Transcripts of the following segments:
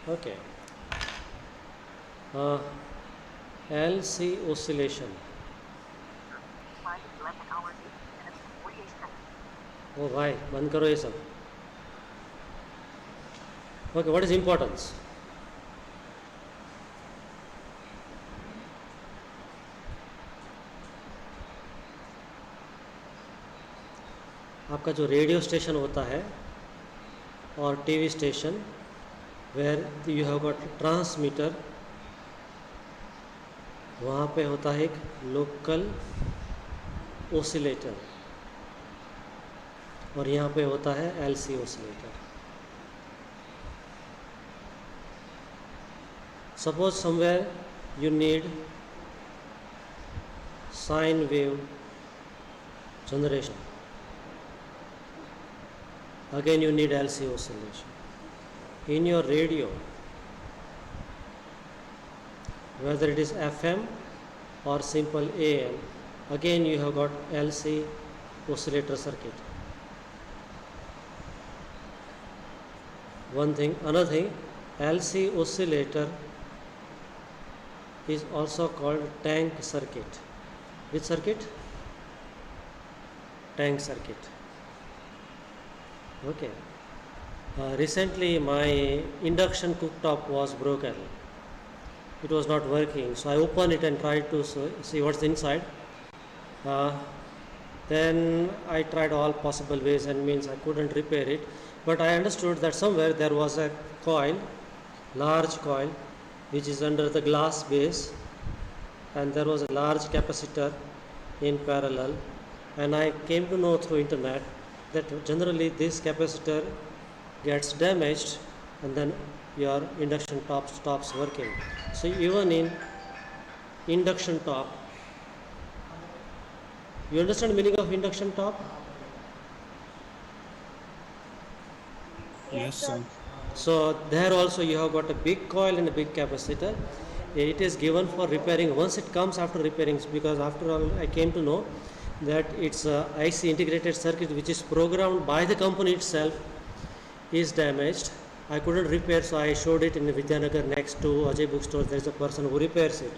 Okay. Uh, LC oscillation. Oh भाई बंद करो ये सब. Okay, what is importance? आपका जो रेडियो स्टेशन होता है और TV station where you have got transmitter, वहाँ पे होता है एक लोकल ओसिलेटर और यहाँ पे होता है LC oscillator. Suppose somewhere you need sine wave generation, again you need LC oscillation. In your radio, whether it is FM or simple AM, again you have got LC oscillator circuit. One thing, another thing, LC oscillator is also called tank circuit. Which circuit? Tank circuit. Okay. Recently my induction cooktop was broken. It was not working, so I opened it and tried to see what's inside. Then I tried all possible ways and means I couldn't repair it, but I understood that somewhere there was a coil, large coil, which is under the glass base, and there was a large capacitor in parallel, and I came to know through internet that generally this capacitor gets damaged and then your induction top stops working. So even in induction top, you understand the meaning of induction top? Yes, sir. So there also you have got a big coil and a big capacitor. It is given for repairing once it comes after repairing, because after all I came to know that it's a IC integrated circuit which is programmed by the company itself is damaged. I couldn't repair, so I showed it in Vidyanagar next to Ajay bookstore. There is a person who repairs it,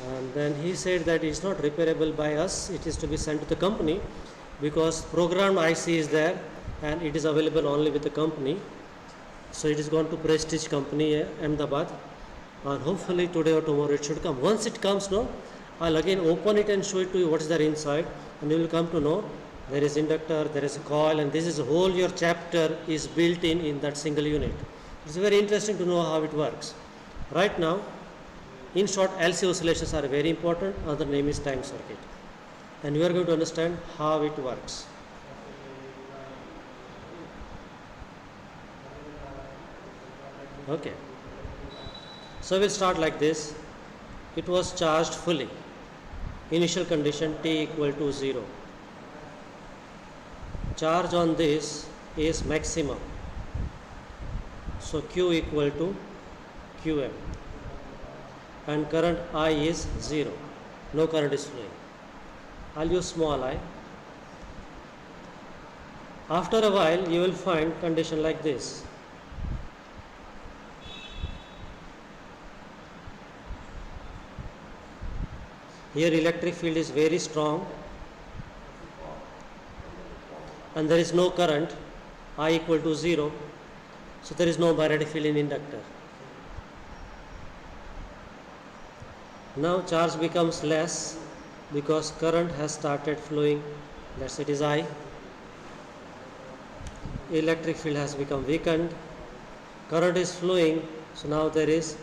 and then he said that it's not repairable by us, it is to be sent to the company because programmed IC is there and it is available only with the company. So it is gone to Prestige company Ahmedabad, and hopefully today or tomorrow it should come. Once it comes, no, I'll again open it and show it to you what is there inside, and you will come to know there is inductor, there is a coil, and this is a whole your chapter is built in that single unit. It's very interesting to know how it works. Right now, in short, LC oscillations are very important. Another name is tank circuit, and we are going to understand how it works. Okay. So we'll start like this. It was charged fully. Initial condition T equal to 0. Charge on this is maximum. So Q equal to Qm. And current I is 0. No current is flowing. I'll use small I. After a while you will find condition like this. Here electric field is very strong and there is no current, I equal to 0, so there is no magnetic field in inductor. Now charge becomes less because current has started flowing, that's it is I. Electric field has become weakened, current is flowing, so now there is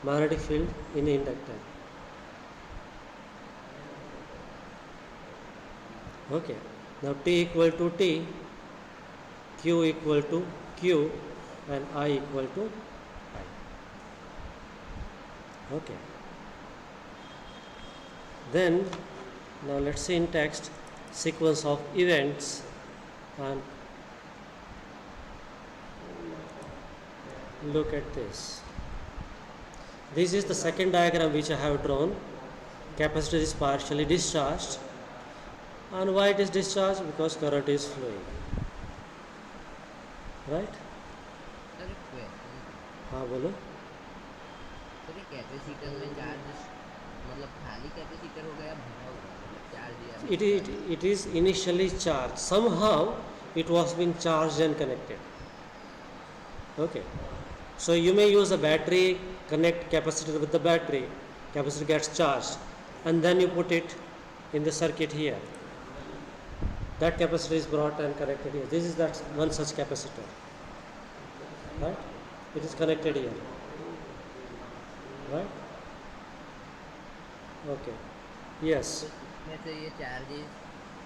magnetic field in the inductor. Okay, now T equal to T, Q equal to Q, and I equal to I. Okay. Then, now let's see in text sequence of events, and look at this. This is the second diagram which I have drawn. Capacitor is partially discharged. And why it is discharged? Because current is flowing. Right? हाँ बोलो. Sir ये capacitor में charge मतलब खाली capacitor होगा या भरा हुआ मतलब चार्ज या discharge? It is initially charged. Somehow it was been charged and connected. Okay. So you may use a battery, connect capacitor with the battery. Capacitor gets charged, and then you put it in the circuit here. That capacitor is brought and connected here. This is that one such capacitor, right? It is connected here, right? Okay. Yes. तो इसमें से ये charges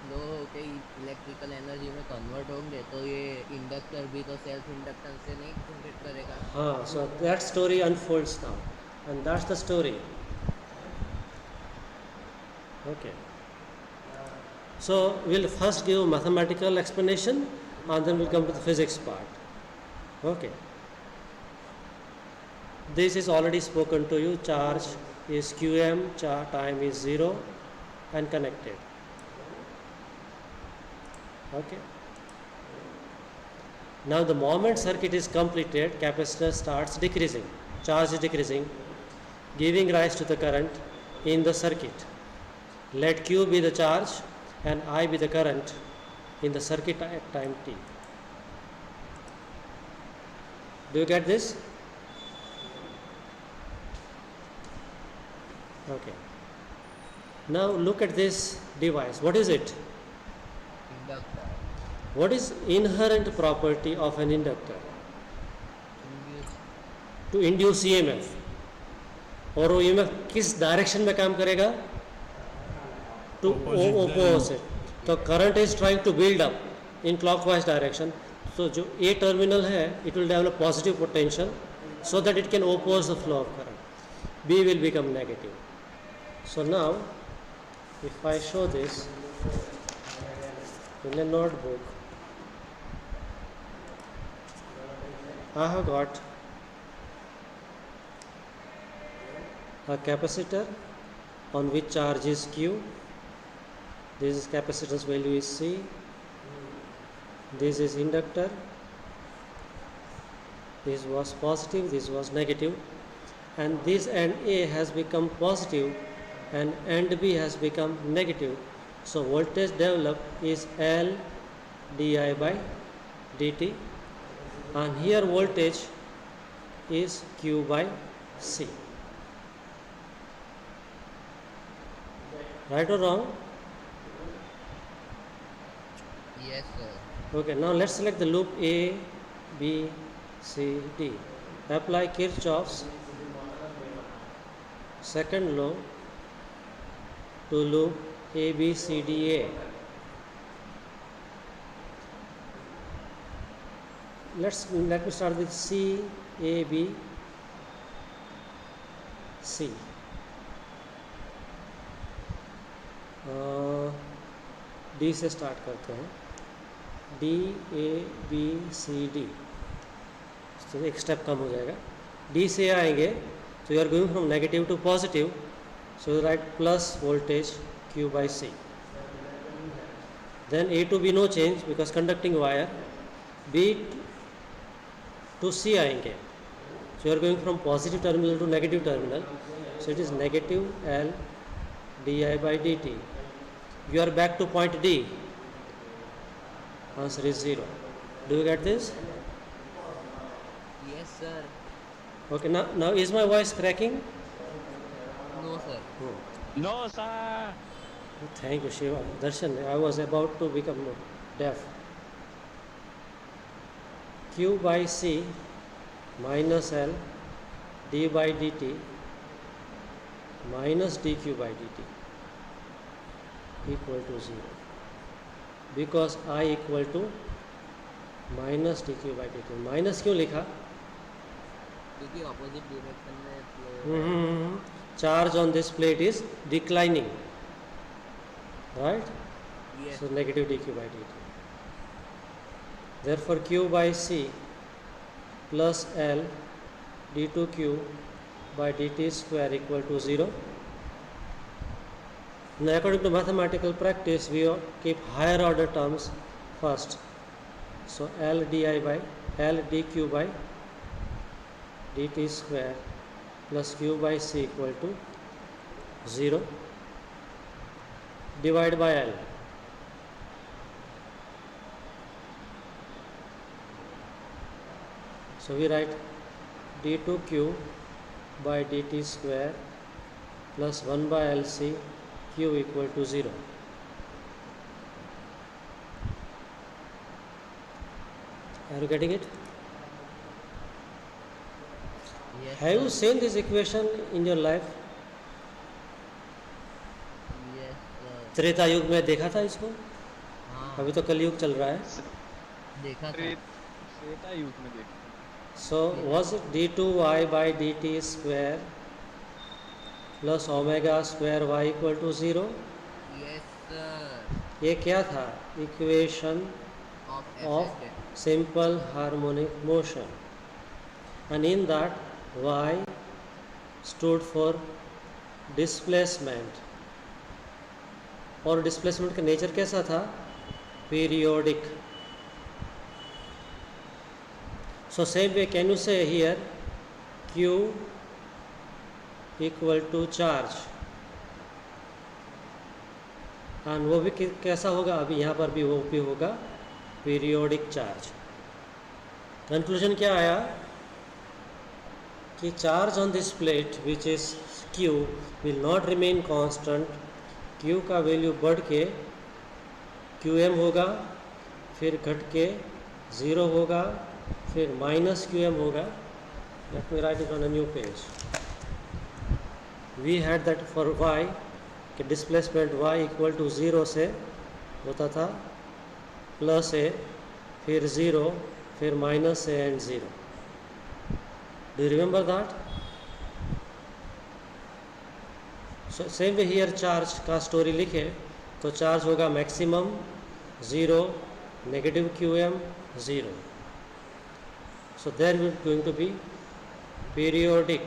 flow होके electrical energy में convert होंगे तो ये inductor भी तो सेल्फ इंडक्टेंस से नहीं जनरेट करेगा? So that story unfolds now, and that's the story. Okay. So we'll first give mathematical explanation, and then we'll come to the physics part. Okay. This is already spoken to you. Charge is Qm, time is 0, and connected. Okay. Now the moment circuit is completed, capacitor starts decreasing. Charge is decreasing, giving rise to the current in the circuit. Let Q be the charge and I be the current in the circuit at time t. Do you get this? Okay. Now look at this device. What is it? Inductor What is inherent property of an inductor? To induce EMF. और वो EMF किस direction में काम करेगा? To opposite. तो current is trying to build up in clockwise direction. So जो A terminal है, it will develop positive potential so that it can oppose the flow of current. B will become negative. So now, if I show this in a notebook, I have got a capacitor on which charge is Q. This is capacitor's value is C. This is inductor. This was positive, this was negative, and this end A has become positive and end B has become negative. So voltage developed is L di by dt, and here voltage is Q by C. Right or wrong? Yes sir. Okay, now let's select the loop A, B, C, D. Apply Kirchhoff's second law to loop A, B, C, D, A. Let me start with C, A, B, C. D से start करते हैं. D, A, B, C, D. तो एक step कम हो जाएगा. D से आएंगे तो you are going from negative to positive, so you write plus voltage Q by C. Then A to B no change because conducting wire. B to C आएंगे, so you are going from positive terminal to negative terminal, so it is negative L di by dt. You are back to point D. Answer is 0. Do you get this? Yes sir. Okay, now is my voice cracking? No sir. No, sir. Thank you, Shiva. Darshan, I was about to become deaf. Q by C minus L d by dt minus dq by dt equal to 0, because I equal to minus dq by dt. Minus क्यों लिखा? क्योंकि opposite direction में flow. Charge on this plate is declining, right? Yes. So negative dq by dt. Therefore Q by C plus L d2q by dt square equal to 0. Now according to mathematical practice, we keep higher order terms first. So L di by L dq by dt square plus q by c equal to 0. Divide by L. So we write d2q by dt square plus 1 by LC q equal to 0. Are you getting it? Yes, Have you sir. seen this equation in your life? Yes, sir. Treta युग में देखा था इसको? हाँ अभी तो कलयुग चल रहा है. देखा था. त्रेता युग में देखा. So was it d2y by dt square plus omega square y equal to 0? Yes, sir. ये क्या था? Equation Of of FS. simple harmonic motion, and in that y stood for displacement. और डिस्प्लेसमेंट का नेचर कैसा था? Periodic. So same way can you say here q equal to charge, and वो भी कैसा होगा? अभी यहाँ पर भी वो भी होगा पीरियोडिक चार्ज. कंक्लूजन क्या आया कि charge on this plate which is q will not remain constant. q का वैल्यू बढ़ के qm होगा, फिर घट के 0 होगा, फिर माइनस qm होगा. Let me write it on a new page. We had that for y कि डिस्प्लेसमेंट y इक्वल टू 0 से होता था प्लस a, फिर 0, फिर minus a and 0. Do you remember that? So same way here charge का story लिखे तो charge होगा maximum 0, negative qm 0. So there will going to be periodic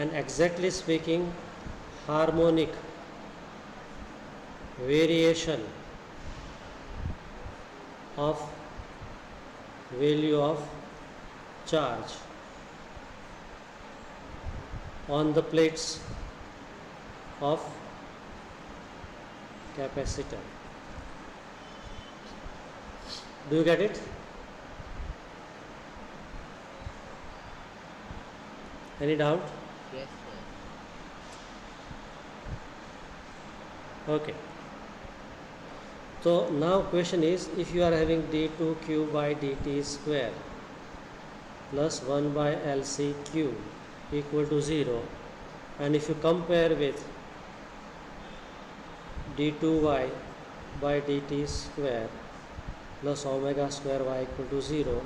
and exactly speaking harmonic variation of value of charge on the plates of capacitor. Do you get it? Any doubt? Yes, sir. Okay. So now question is, if you are having d2q by dt square plus 1 by lcq equal to 0, and if you compare with d2y by dt square plus omega square y equal to 0,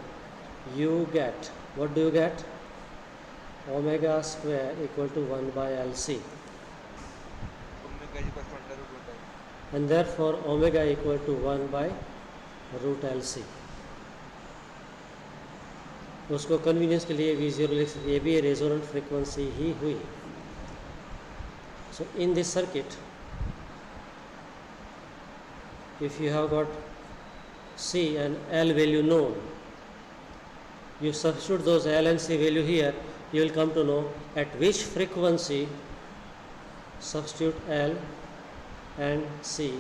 you get, what do you get? Omega square equal to 1 by LC, and therefore omega equal to 1 by root LC. उसको convenience के लिए V0 लिख सकते, ये भी resonant frequency ही हुई. So in this circuit, if you have got C and L value known, you substitute those L and C value here, you will come to know at which frequency substitute L and C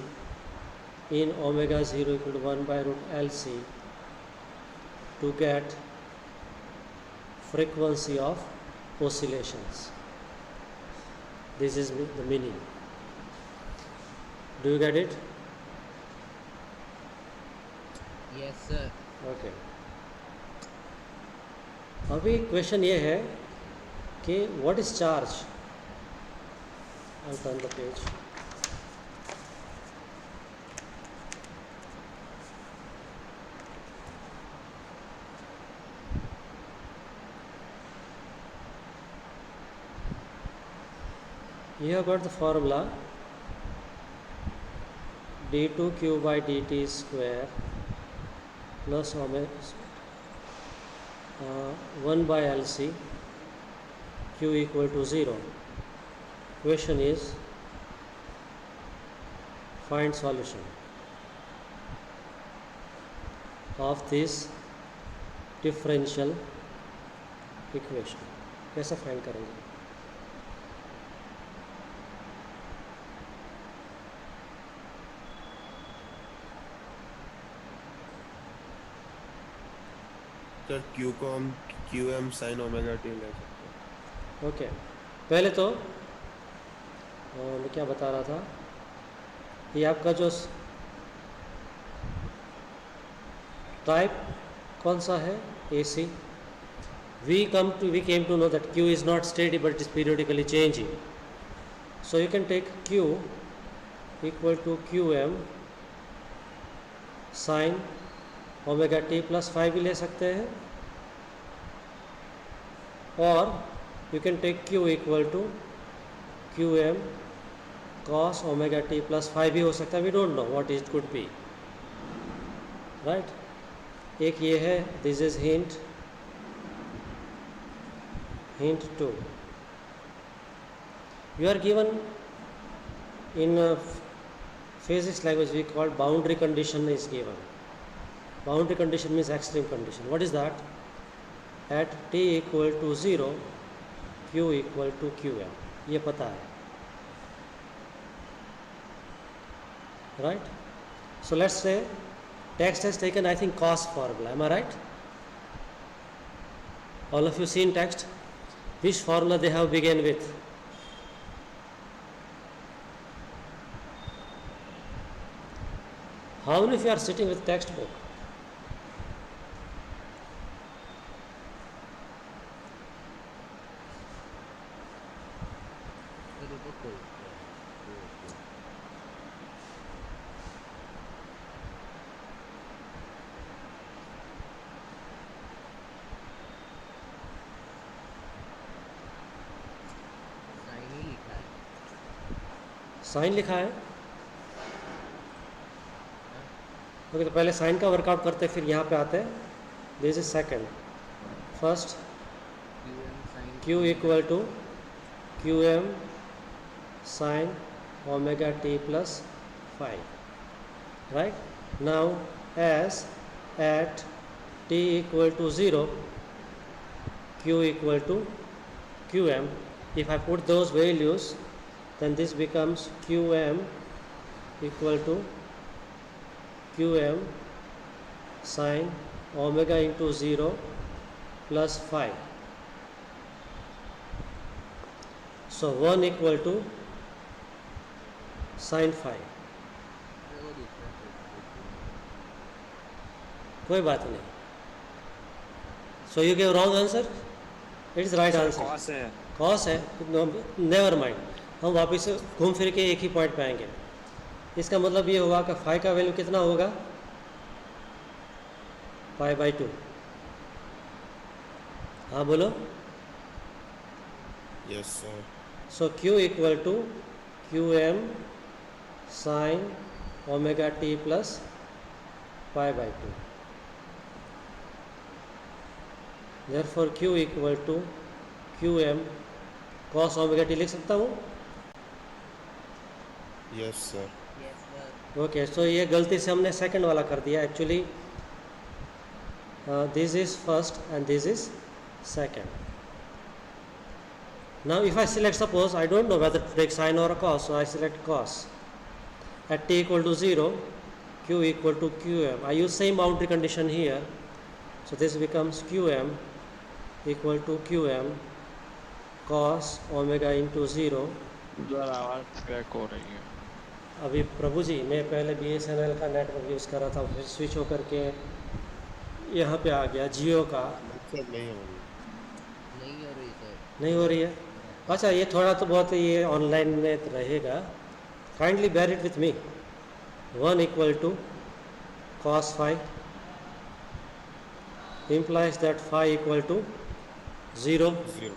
in omega 0 equal to 1 by root LC to get frequency of oscillations. This is the meaning. Do you get it? Yes, sir. Okay. अभी question ये है कि what is charge. I'll turn the page. You have got the formula d2q by dt square plus omega 1 by LC q equal to 0. Question is, find solution of this differential equation. कैसे find करेंगे? Sir q को हम q m sine omega t ले सकते हैं। Okay, पहले तो मैं क्या बता रहा था, ये आपका जो टाइप कौन सा है, AC. We came to know that Q is not steady but it is periodically changing. So you can take Q equal to QM sin omega t plus 5 भी ले सकते हैं, और you can take Q equal to QM cos omega t plus 5 भी हो सकता है. We don't know what it could be, right? एक ये है, this is hint 2. You are given in physics language, we call boundary condition is given. Boundary condition means extreme condition. What is that? At t equal to 0, q equal to qm. ये पता है, right? So let's say text has taken, I think, cos formula. Am I right? All of you seen text? Which formula they have begun with? How many of you are sitting with textbook? फिर वो खोल sign ही लिखा है. Sign लिखा है. Okay, तो पहले sign का वर्कआउट करते हैं, फिर यहाँ पे आते हैं. This is second. First QM sine q equal to qm sin omega t plus 5, right? Now as at t equal to 0, q equal to qm, if I put those values, then this becomes qm equal to qm sin omega into 0 plus 5. So 1 equal to sin 5. वो दूसरा कोई बात नहीं. So you gave wrong answer? It is right answer. Cos है. Cos है, never mind. हम वापस से घूम फिर के एक ही पॉइंट पे आएंगे. इसका मतलब ये हुआ कि 5 का वैल्यू कितना होगा? Pi by 2. हाँ बोलो. Yes sir. So q equal to qm sin omega t plus pi by 2. Therefore q equal to qm cos omega t लिख सकता हूँ. Yes sir. Yes sir. Okay, so ये गलती से हमने सेकंड वाला कर दिया. Actually this is first and this is second. Now if I select, suppose I don't know whether to take sine or a cos, so I select cos. At t equal to 0, q equal to qm. I use same boundary condition here, so this becomes qm equal to qm cos omega into 0. उधर आवाज crack हो रही है. अभी प्रभु जी, मैं पहले BSNL का network use कर रहा था, फिर स्विच होकर के यहाँ पे आ गया जियो का. सर नहीं होगी. नहीं हो रही सर. नहीं हो रही है. अच्छा, ये थोड़ा तो बहुत ये ऑनलाइन में रहेगा. Kindly bear it with me. 1 equal to cos 5 implies that phi equal to 0. 0.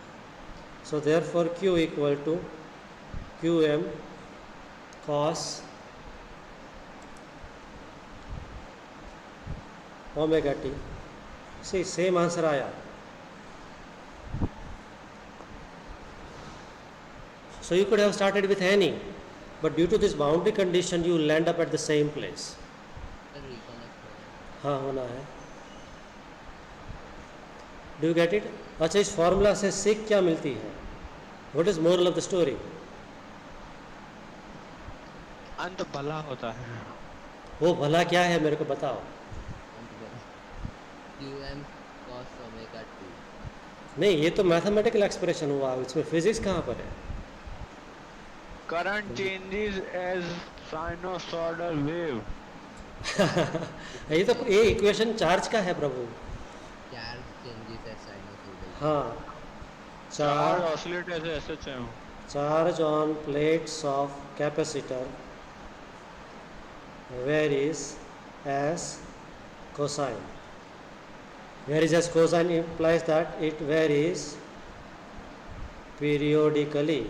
So therefore q equal to qm cos omega t. See, same answer आया. So you could have started with any, but due to this boundary condition you will end up at the same place. Sir reconnect हो हाँ, होना है. Do you get it? अच्छा, इस formula से सीख क्या मिलती है? What is moral of the story? अंत भला होता है। वो भला क्या है मेरे को बताओ। QM cos omega t। नहीं, ये तो मैथमेटिकल एक्सप्रेशन हुआ, इसमें फिजिक्स कहाँ पर है? Current changes as sinusoidal wave. ये तो ये इक्वेशन चार्ज का है प्रभु। Charge changes at sinusoidal. हाँ, charge charge oscillate as SHM। charge on plates of capacitor varies as cosine. Varies as cosine implies that it varies periodically.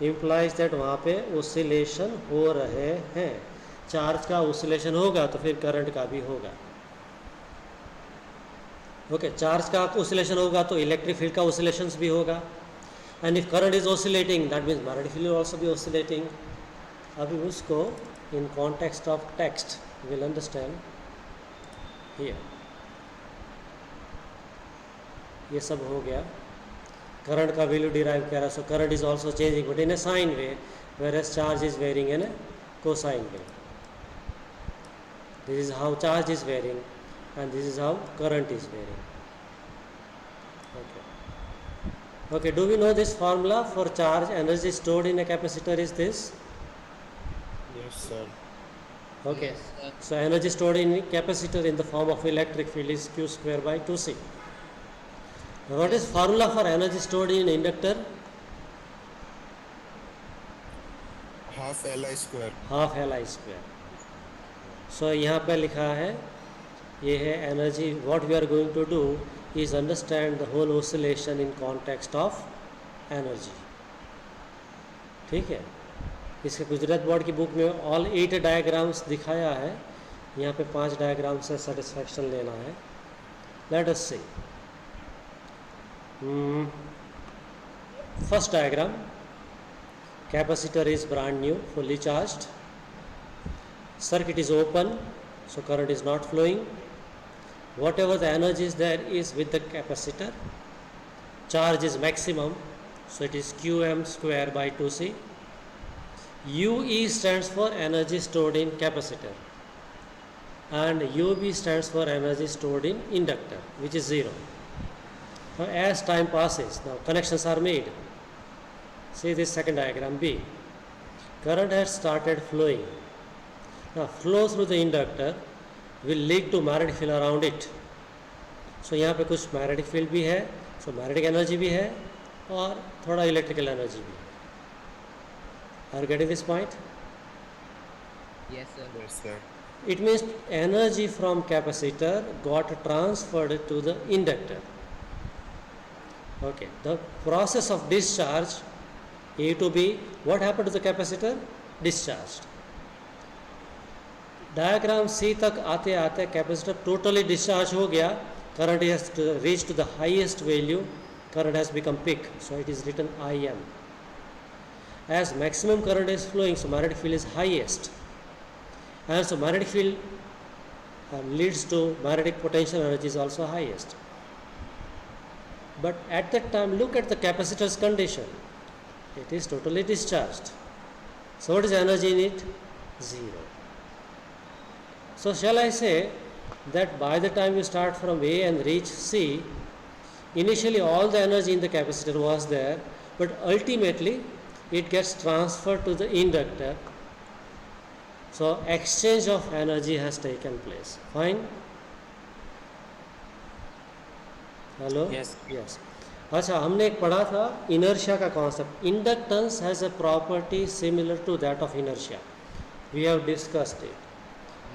Implies that वहाँ पे oscillation हो रहे हैं। चार्ज का oscillation होगा तो फिर करंट का भी होगा। ओके, चार्ज का oscillation होगा तो इलेक्ट्रिक फील्ड का oscillations भी होगा। And if current is oscillating, that means magnetic field will also be oscillating. अभी उसको in context of text we'll understand here. ये सब हो गया। करंट का वैल्यू डिराइव कर रहा, so current is also changing but in a sine way, whereas charge is varying in a cosine way. This is how charge is varying and this is how current is varying. Okay. Okay, do we know this formula for charge energy stored in a capacitor is this? Yes, sir. Okay. Yes, sir. So energy stored in capacitor in the form of electric field is q square by 2c. Now what is formula for energy stored in inductor? Half Li square. Half Li square. So यहाँ पे लिखा है, ये है energy. What we are going to do is understand the whole oscillation in context of energy. ठीक है, इसके Gujarat board की बुक में ऑल 8 डायग्राम्स दिखाया है, यहाँ पे 5 डायग्राम से सेटिस्फैक्शन लेना है. Let us see. First diagram, capacitor is brand new, fully charged. Circuit is open, so current is not flowing. Whatever the energy is there is with the capacitor. Charge is maximum, so it is Qm square by 2c. UE stands for energy stored in capacitor and UB stands for energy stored in inductor, which is 0. Now as time passes, now connections are made. See this second diagram B. Current has started flowing. Now flow through the inductor will lead to magnetic field around it. So यहाँ पे कुछ magnetic field भी है, so magnetic energy भी है और थोड़ा electrical energy भी है. Are you getting this point? Yes, sir. Yes, sir. It means energy from capacitor got transferred to the inductor. Okay, the process of discharge A to B, what happened to the capacitor? Discharged. Diagram C तक आते आते capacitor totally discharge हो गया. Current has reach to the highest value, current has become peak, so it is written IM. As maximum current is flowing, so magnetic field is highest, and so magnetic field leads to magnetic potential energy is also highest. But at that time, look at the capacitor's condition. It is totally discharged. So what is energy in it? 0. So shall I say that by the time you start from A and reach C, initially all the energy in the capacitor was there, but ultimately it gets transferred to the inductor. So exchange of energy has taken place. Fine? Hello? Yes. Yes. अच्छा, हमने एक पढ़ा था inertia का concept. Inductance has a property similar to that of inertia. We have discussed it.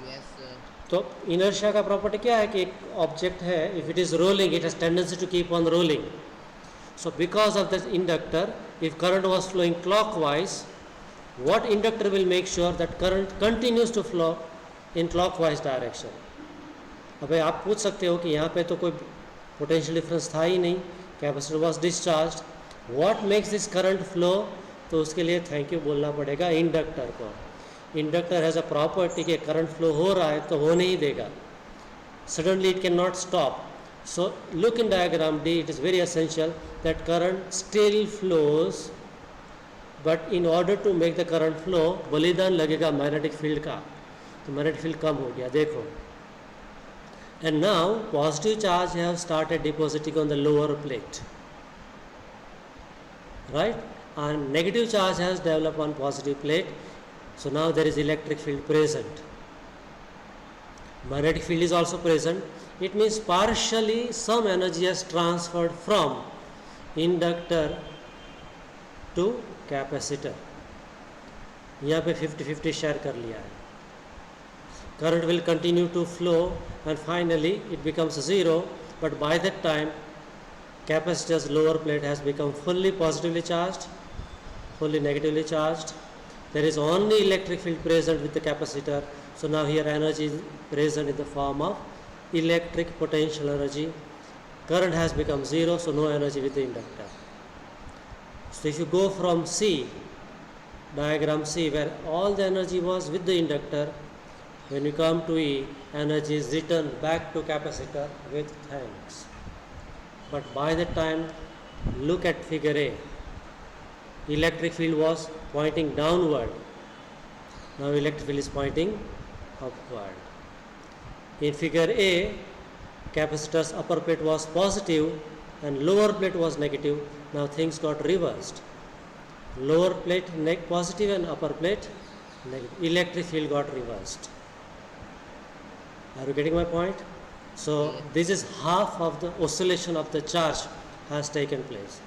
Yes, sir. तो inertia का property क्या है कि एक ऑब्जेक्ट है, if it is rolling it has tendency to keep on rolling. So because of this inductor, if current was flowing clockwise, what inductor will make sure that current continues to flow in clockwise direction. अब आप पूछ सकते हो कि यहाँ पे तो कोई पोटेंशियल डिफरेंस था ही नहीं, capacitor was discharged, what makes this current flow? तो उसके लिए थैंक यू बोलना पड़ेगा इंडक्टर को. इंडक्टर हैज़ अ प्रॉपर्टी कि करंट फ्लो हो रहा है तो होने ही देगा. Suddenly it can not stop. So look in diagram D, it is very essential that current still flows, but in order to make the current flow बलिदान लगेगा magnetic field का, तो मैग्नेटिक फील्ड कम हो गया देखो. And now positive charge have started depositing on the lower plate, right? And negative charge has developed on positive plate. So now there is electric field present. Magnetic field is also present. It means partially some energy has transferred from inductor to capacitor. यहाँ पे 50-50 share कर लिया है. Current will continue to flow and finally it becomes zero, but by that time capacitor's lower plate has become fully positively charged, fully negatively charged. There is only electric field present with the capacitor. So now here energy is present in the form of electric potential energy. Current has become zero, so no energy with the inductor. So if you go from C, diagram C, where all the energy was with the inductor, when you come to E, energy is returned back to capacitor with thanks. But by the time, look at figure A. Electric field was pointing downward. Now electric field is pointing upward. In figure A, capacitor's upper plate was positive and lower plate was negative. Now things got reversed. Lower plate positive and upper plate negative. Electric field got reversed. Are you getting my point? So this is half of the oscillation of the charge has taken place,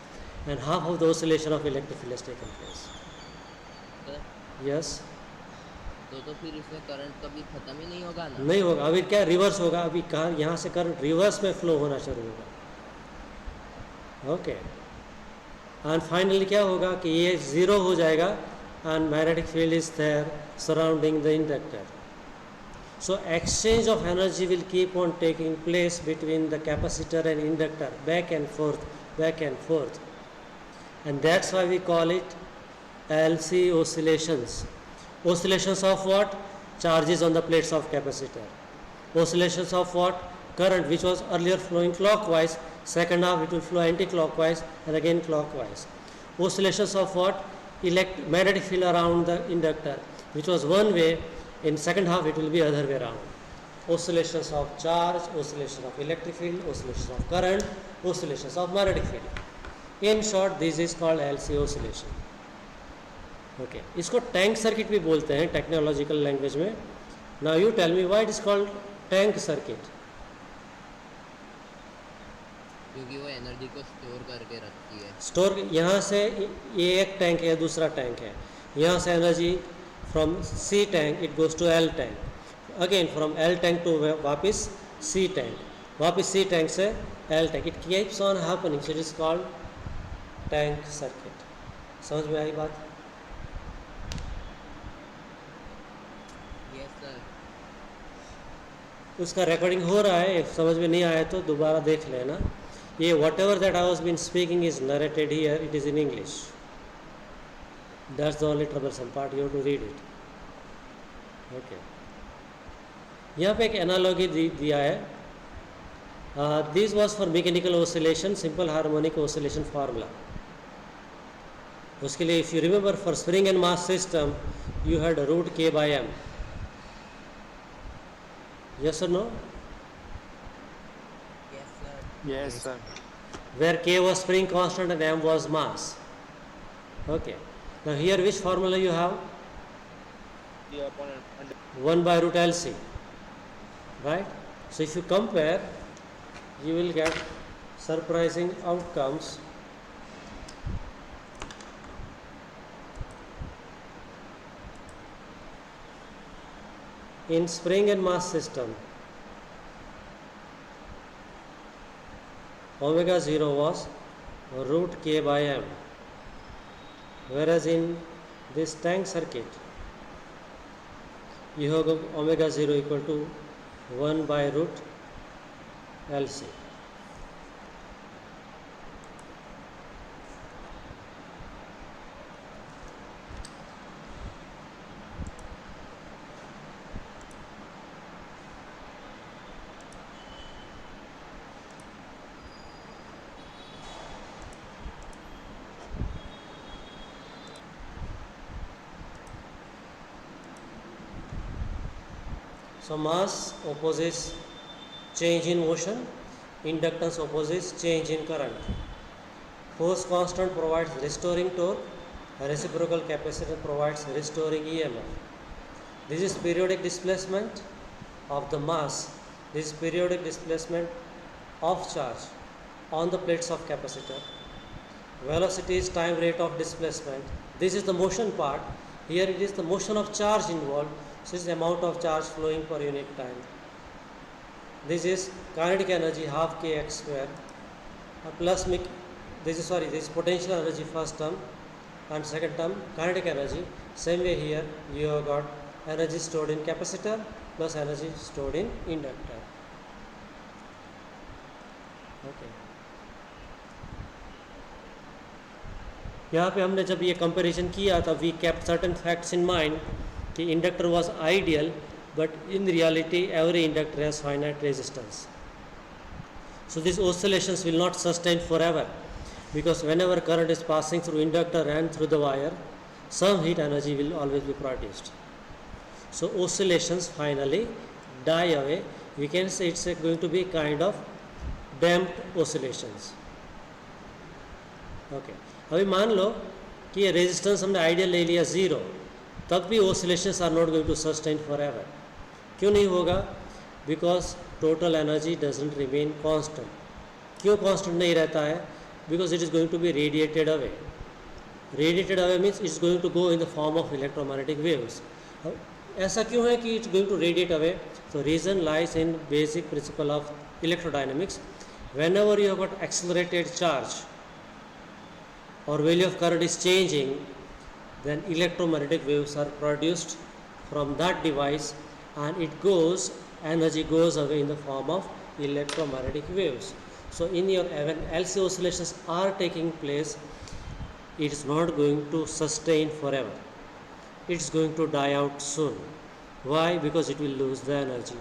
and half of the oscillation of electric field has taken place. Sir, Yes? तो फिर इसमें current कभी खत्म ही नहीं होगा ना? नहीं होगा. अभी क्या रिवर्स होगा? अभी कहाँ यहाँ से करंट रिवर्स में फ्लो होना शुरू होगा. ओके. एंड फाइनली क्या होगा कि ये ज़ीरो हो जाएगा and magnetic field is their surrounding the inductor. So exchange of energy will keep on taking place between the capacitor and inductor, back and forth, back and forth. And that's why we call it LC oscillations. Oscillations of what? Charges on the plates of capacitor. Oscillations of what? Current, which was earlier flowing clockwise, second half it will flow anti-clockwise and again clockwise. Oscillations of what? Magnetic field around the inductor, which was one way. In second half it will be other way around. Oscillations of charge, oscillation of electric field, oscillations of current, oscillations of magnetic field. In short, this is called LC oscillation. Okay. इसको tank circuit भी बोलते हैं technological language में. Now you tell me why it is called tank circuit. क्योंकि वो energy को store करके रखती है. स्टोर यहाँ से ये एक टैंक है, दूसरा टैंक है. यहाँ से energy from C tank it goes to L tank, again from L tank to वापस C tank, वापस C tank से L tank. It keeps on happening, so it is called tank circuit. समझ में आई बात? Yes sir. उसका recording हो रहा है, समझ में नहीं आया तो दोबारा देख लेना. ये whatever that I was been speaking is narrated here, it is in English. That's the only troublesome part, you have to read it. Okay. यहाँ पे एक एनालॉजी दिया है. This was for mechanical oscillation, simple harmonic oscillation formula. उसके लिए if you remember for spring and mass system you had root k by m. Yes or no? Yes sir. Yes, sir. Where k was spring constant and m was mass. Okay. Now here which formula you have? The opponent. 1 by root LC, right? So if you compare, you will get surprising outcomes. In spring and mass system, omega 0 was root k by m, whereas in this tank circuit you have omega 0 equal to 1 by root LC. So mass opposes change in motion, inductance opposes change in current. Force constant provides restoring torque, reciprocal capacitance provides restoring EMF. This is periodic displacement of the mass. This is periodic displacement of charge on the plates of capacitor. Velocity is time rate of displacement. This is the motion part. Here it is the motion of charge involved. This is the amount of charge flowing per unit time. This is kinetic energy half kx square plus this is potential energy first term, and second term kinetic energy. Same way here you have got energy stored in capacitor plus energy stored in inductor. Okay. यहाँ पे हमने जब ये comparison किया था we kept certain facts in mind कि inductor was ideal but in reality every inductor has finite resistance. So these oscillations will not sustain forever because whenever current is passing through inductor and through the wire, some heat energy will always be produced. So oscillations finally die away. We can say it's going to be kind of damped oscillations. Okay. अभी मान लो कि ये resistance हमने ideal ले लिया zero, तब भी oscillations are not going to sustain forever. क्यों नहीं होगा? Because total energy doesn't remain constant. क्यों constant नहीं रहता है? Because it is going to be radiated away. Radiated away means it's going to go in the form of electromagnetic waves. ऐसा क्यों है कि it's going to radiate away? So reason lies in basic principle of electrodynamics. Whenever you have got accelerated charge or value of current is changing, then electromagnetic waves are produced from that device and energy goes away in the form of electromagnetic waves. So in your when LC oscillations are taking place, it is not going to sustain forever. It is going to die out soon. Why? Because it will lose the energy.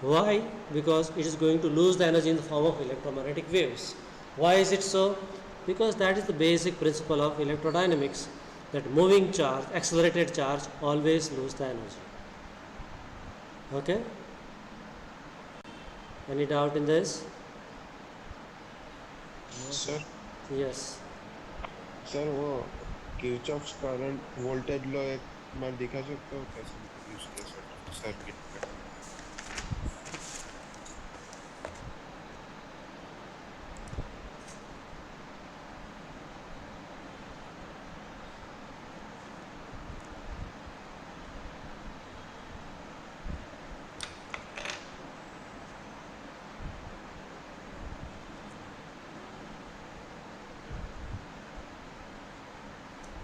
Why? Because it is going to lose the energy in the form of electromagnetic waves. Why is it so? Because that is the basic principle of electrodynamics, that moving charge, accelerated charge always lose the energy. Okay? Any doubt in this? Sir Yes. Sir वो Kirchhoff's current voltage law एक बार दिखा सकते हो कैसे use कर सकते circuit पे?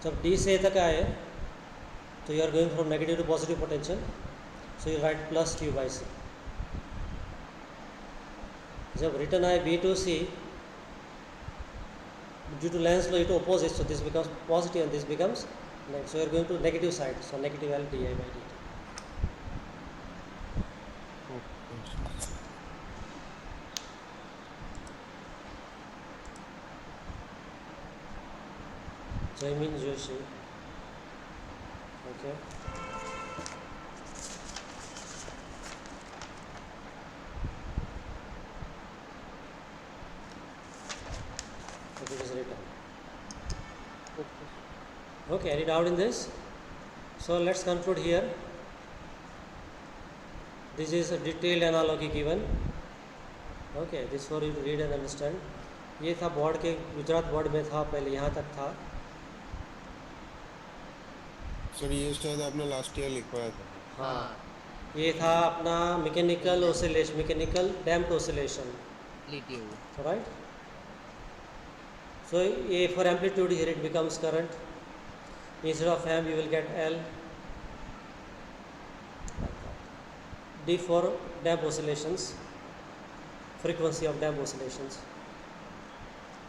जब D से A तक आए तो you are going from negative to positive potential, so you write plus Q by C. जब रिटर्न आए B to C, due to Lenz's law it opposes, so this becomes positive and this becomes negative. So you are going to negative side, so negative L di by dt. Jaimin Joshi. Okay. Okay, it is written. Okay, any doubt in this? So let's conclude here. This is a detailed analogy given. Okay, this for you to read and understand. ये था board के Gujarat board में था पहले, यहाँ तक था. Sir ये शायद आपने लास्ट ईयर लिखवाया था. हाँ ये था अपना mechanical oscillation, mechanical damped oscillation, amplitude. right? So A for amplitude here it becomes current. Instead of amp you will get L. D for damp oscillations, frequency of damp oscillations.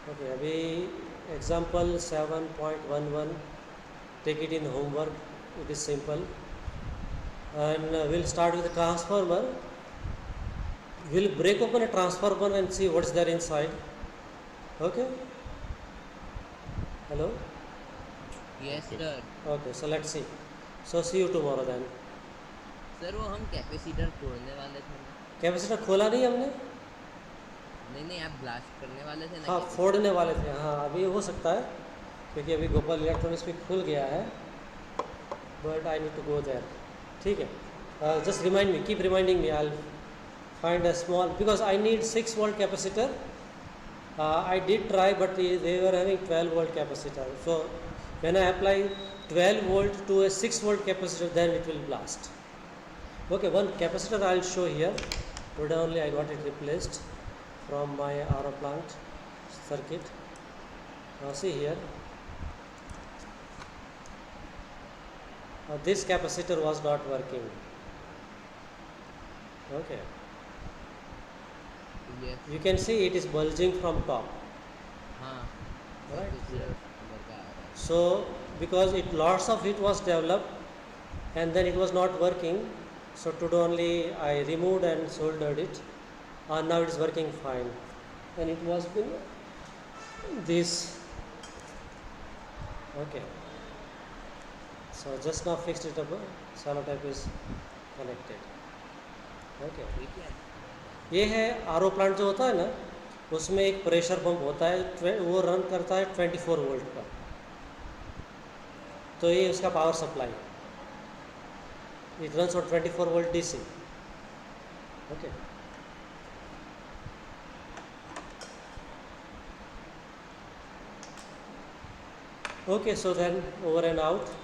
Okay, अभी example 7.11, take it in homework, it is simple. And we'll start with the transformer. We'll break open a transformer and see what's there inside. Okay? Hello? Yes, sir. Okay, so let's see. So see you tomorrow then. Sir वो हम capacitor तोड़ने वाले थे ना। Capacitor खोला नहीं हमने, नहीं नहीं, आप ब्लास्ट करने वाले थे ना हाँ capacitor। फोड़ने वाले थे, हाँ अभी हो सकता है क्योंकि अभी गोपाल इलेक्ट्रॉनिक्स भी खुल गया है, but I need to go there. ठीक है, just remind me, keep reminding me, I find a small, because I need 6 volt capacitor. I did try, but they were having 12 volt capacitor. So when I apply 12 volt to a 6 volt capacitor, then it will blast. Okay, one capacitor I'll show here. Today only I got it replaced from my RO plant circuit. Now see here, this capacitor was not working. Okay, Yes, you can see it is bulging from top. हाँ Right. तो फिर number का आ रहा है। So because it lots of heat was developed and then it was not working, so today only I removed and soldered it, and now it is working fine. And it was been this. Okay, so just now fixed it up, cyanotype is connected. Okay, ठीक है। ये है RO plant जो होता है ना, उसमें एक प्रेशर पंप होता है, वो रन करता है 24 वोल्ट पर, तो ये उसका power supply, it runs on 24 volt DC. Okay, okay, so then over and out.